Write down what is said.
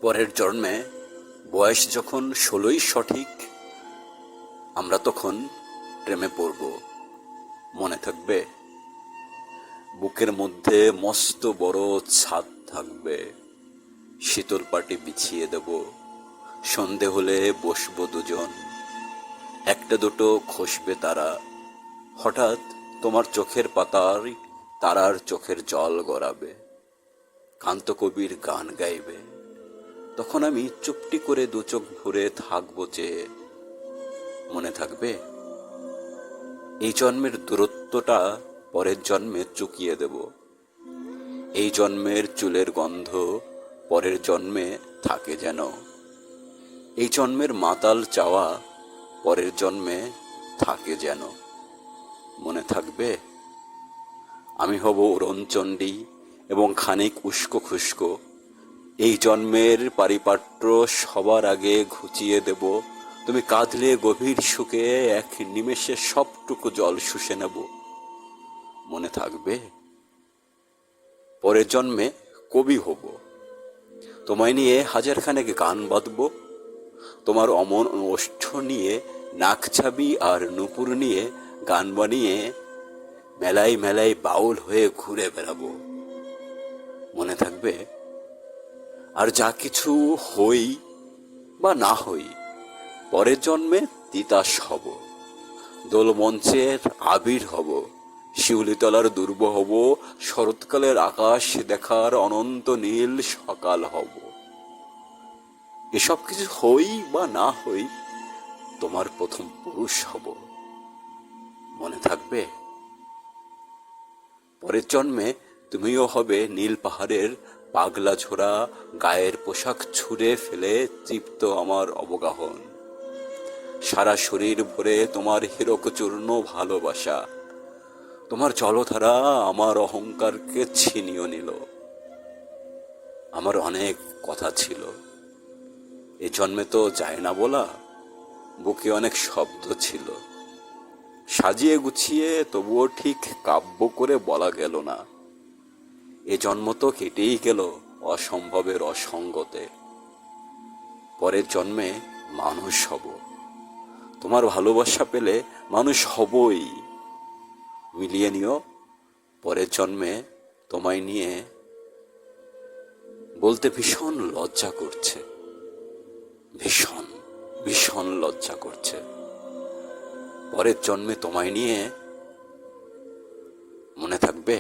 পরের জন্মে বয়স যখন 16ই সঠিক, আমরা তখন প্রেমে পড়ব। মনে থাকবে? বুকের মধ্যে মস্ত বড় ছাদ থাকবে, শীতল পাটি বিছিয়ে দেব, সন্ধে হলে বসবো দুজন, একটা দুটো খসবে তারা, হঠাৎ তোমার চোখের পাতায় তারার চোখের জল গড়াবে, কান্ত কবির গান গাইবে, তখন আমি চুপটি করে দু চোখ ভরে থাকবো চেয়ে। মনে থাকবে? এই জন্মের দূরত্বটা পরের জন্মে চুকিয়ে দেব। এই জন্মের চুলের গন্ধ পরের জন্মে থাকে যেন। এই জন্মের মাতাল চাওয়া পরের জন্মে থাকে যেন। মনে থাকবে? আমি হব উড়নচণ্ডী এবং খানিক উস্কো খুস্কো। এই জন্মের পারিপাট্য সবার আগে ঘুচিয়ে দেব, তুমি কাঁদলে গভীর সুখে এক নিমেষে সবটুকু জল শুষে নেব। মনে থাকবে? পরের জন্মে কবি হব, তোমায় নিয়ে হাজারখানেক গান বাঁধব, তোমার অমন ওষ্ঠ নিয়ে নাকছাবি আর নুপুর নিয়ে গান বানিয়ে মেলায় মেলায় বাউল হয়ে ঘুরে বেড়াবো। মনে থাকবে? আর যা কিছু হই বা না হই, পরের জন্মে তিতাস হব, দোলমঞ্চের আবির হব, শিউলিতলার দুর্ব হব, শরৎকালের আকাশ দেখার অনন্ত নীল সকাল হব। এসব কিছু হই বা না হই, তোমার প্রথম পুরুষ হব। মনে থাকবে? পরের জন্মে তুমিও হবে নীল পাহাড়ের পাগলা ঝোড়া গায়ের পোশাক ছুঁড়ে ফেলে তৃপ্ত আমার অবগাহন। সারা শরীর ভরে তোমার হীরকচূর্ণ ভালোবাসা, তোমার জলধারা আমার অহংকারকে ছিনিয়ে নিল। আমার অনেক কথা ছিল, এ জন্মে তো যায় না বলা, বুকে অনেক শব্দ ছিল, সাজিয়ে গুছিয়ে তবুও ঠিক কাব্য করে বলা গেল না। এ জন্ম তো কেটেই গেল অসম্ভবের অসঙ্গতে। পরের জন্মে মানুষ হব, তোমার ভালোবাসা পেলে মানুষ হবই। মিলিয়ে নিও, পরের জন্মে তোমায় নিয়ে বলতে ভীষণ লজ্জা করছে, ভীষণ ভীষণ লজ্জা করছে। পরের জন্মে তোমায় নিয়ে, মনে থাকবে?